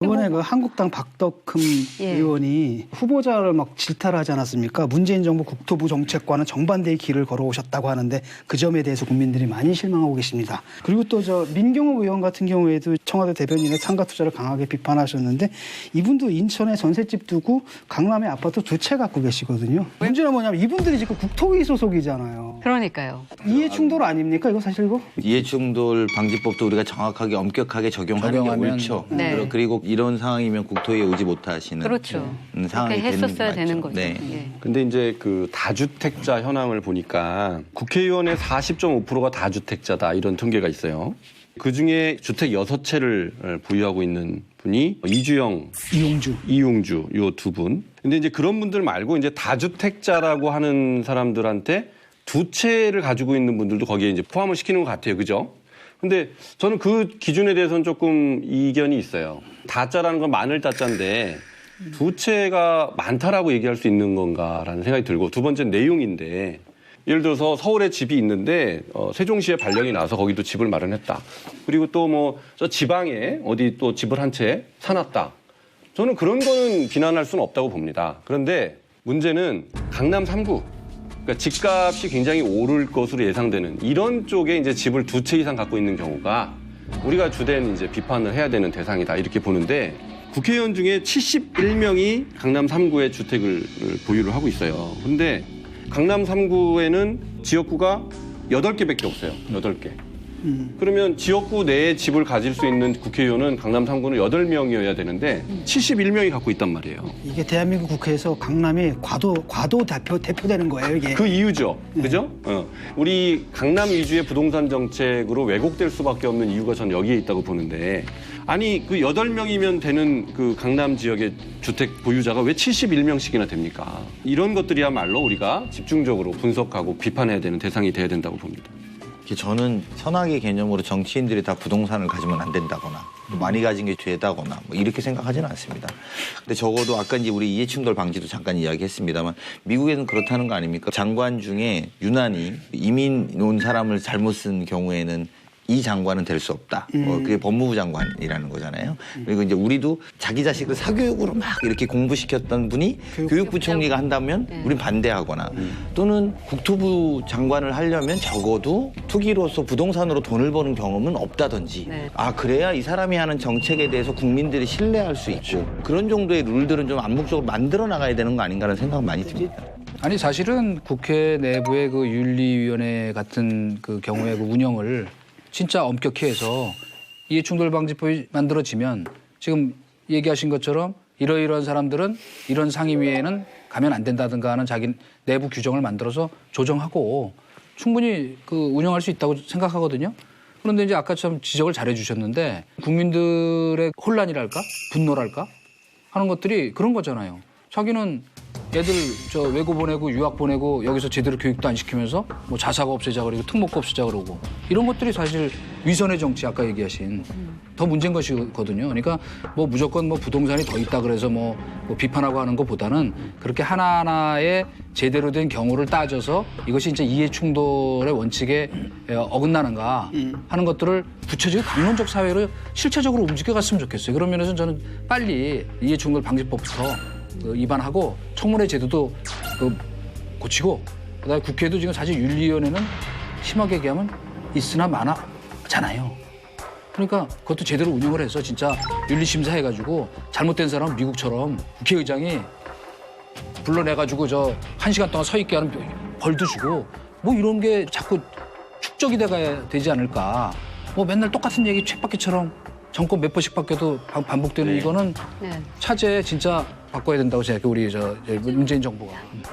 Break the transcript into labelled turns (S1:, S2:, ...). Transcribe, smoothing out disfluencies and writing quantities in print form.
S1: 이번에 그 한국당 박덕흠 의원이 후보자를 막 질타를 하지 않았습니까? 문재인 정부 국토부 정책과는 정반대의 길을 걸어오셨다고 하는데 그 점에 대해서 국민들이 많이 실망하고 계십니다. 그리고 또 저 민경욱 의원 같은 경우에도 청와대 대변인의 상가 투자를 강하게 비판하셨는데 이분도 인천에 전셋집 두고 강남에 아파트 2채 갖고 계시거든요. 문제는 뭐냐면 이분들이 지금 국토위 소속이잖아요.
S2: 그러니까요.
S1: 이해 충돌 아닙니까? 이거 사실 이거?
S3: 이해충돌 방지법도 우리가 정확하게 엄격하게 적용하는 게 옳죠.
S2: 네.
S3: 그리고 이런 상황이면 국토위에 오지 못하시는
S2: 그렇죠.
S3: 상황이
S2: 그렇게
S3: 되는
S2: 했었어야
S3: 게
S2: 되는
S3: 맞죠.
S2: 거죠.
S3: 네.
S2: 예.
S4: 근데 이제 그 다주택자 현황을 보니까 국회의원의 40.5%가 다주택자다 이런 통계가 있어요. 그중에 주택 6채를 보유하고 있는 분이 이주영, 이용주 요 두 분. 근데 이제 그런 분들 말고 이제 다주택자라고 하는 사람들한테 2채를 가지고 있는 분들도 거기에 이제 포함을 시키는 것 같아요. 그죠? 근데 저는 그 기준에 대해서는 조금 이견이 있어요. 다자라는 건 마늘 다자인데 2채가 많다라고 얘기할 수 있는 건가라는 생각이 들고 두 번째는 내용인데 예를 들어서 서울에 집이 있는데 세종시에 발령이 나서 거기도 집을 마련했다. 그리고 또 뭐 저 지방에 어디 또 집을 한 채 사놨다. 저는 그런 거는 비난할 수는 없다고 봅니다. 그런데 문제는 강남 3구. 그러니까 집값이 굉장히 오를 것으로 예상되는 이런 쪽에 이제 집을 2채 이상 갖고 있는 경우가 우리가 주된 이제 비판을 해야 되는 대상이다 이렇게 보는데 국회의원 중에 71명이 강남 3구에 주택을 보유를 하고 있어요. 그런데 강남 3구에는 지역구가 8개밖에 없어요. 8개. 그러면 지역구 내에 집을 가질 수 있는 국회의원은 강남 3구는 8명이어야 되는데 71명이 갖고 있단 말이에요.
S1: 이게 대한민국 국회에서 강남이 과도 대표되는 거예요, 이게.
S4: 그 이유죠. 그죠? 우리 강남 위주의 부동산 정책으로 왜곡될 수밖에 없는 이유가 전 여기에 있다고 보는데 아니 그 8명이면 되는 그 강남 지역의 주택 보유자가 왜 71명씩이나 됩니까? 이런 것들이야말로 우리가 집중적으로 분석하고 비판해야 되는 대상이 돼야 된다고 봅니다.
S3: 저는 선악의 개념으로 정치인들이 다 부동산을 가지면 안 된다거나 많이 가진 게 죄다거나 뭐 이렇게 생각하지는 않습니다. 근데 적어도 아까 이제 우리 이해충돌 방지도 잠깐 이야기했습니다만 미국에는 그렇다는 거 아닙니까? 장관 중에 유난히 이민 온 사람을 잘못 쓴 경우에는 이 장관은 될 수 없다. 그게 법무부 장관이라는 거잖아요. 그리고 이제 우리도 자기 자식을 사교육으로 막 이렇게 공부시켰던 분이 교육부 총리가 한다면 우린 반대하거나 또는 국토부 장관을 하려면 적어도 투기로서 부동산으로 돈을 버는 경험은 없다든지 아 그래야 이 사람이 하는 정책에 대해서 국민들이 신뢰할 수 있고 그런 정도의 룰들은 좀 암묵적으로 만들어 나가야 되는 거 아닌가라는 생각은 많이 듭니다.
S5: 아니 사실은 국회 내부의 그 윤리위원회 같은 그 경우에 그 운영을 진짜 엄격히 해서 이해충돌방지법이 만들어지면 지금 얘기하신 것처럼 이러이러한 사람들은 이런 상임위에는 가면 안 된다든가 하는 자기 내부 규정을 만들어서 조정하고 충분히 그 운영할 수 있다고 생각하거든요. 그런데 이제 아까처럼 지적을 잘해 주셨는데 국민들의 혼란이랄까 분노랄까 하는 것들이 그런 거잖아요. 자기는 애들 저 외고 보내고 유학 보내고 여기서 제대로 교육도 안 시키면서 뭐 자사고 없애자 그러고 특목고 없애자 그러고 이런 것들이 사실 위선의 정치 아까 얘기하신 더 문제인 것이거든요. 그러니까 뭐 무조건 뭐 부동산이 더 있다 그래서 뭐 비판하고 하는 것보다는 그렇게 하나하나의 제대로 된 경우를 따져서 이것이 이제 이해충돌의 원칙에 어긋나는가 하는 것들을 구체적인 강론적 사회로 실체적으로 움직여갔으면 좋겠어요. 그런 면에서 저는 빨리 이해충돌 방지법부터 입안하고 청문회 제도도 고치고 그다음에 국회도 지금 사실 윤리위원회는 심하게 얘기하면 있으나 마나잖아요. 그러니까 그것도 제대로 운영을 해서 진짜 윤리심사 해가지고 잘못된 사람은 미국처럼 국회의장이 불러내가지고 저 1시간 동안 서 있게 하는 벌도 주고 뭐 이런 게 자꾸 축적이 돼가야 되지 않을까. 뭐 맨날 똑같은 얘기 쳇바퀴처럼 정권 몇 번씩 바뀌어도 반복되는 이거는 차제 진짜 바꿔야 된다고 생각해요. 우리 문재인 정부가.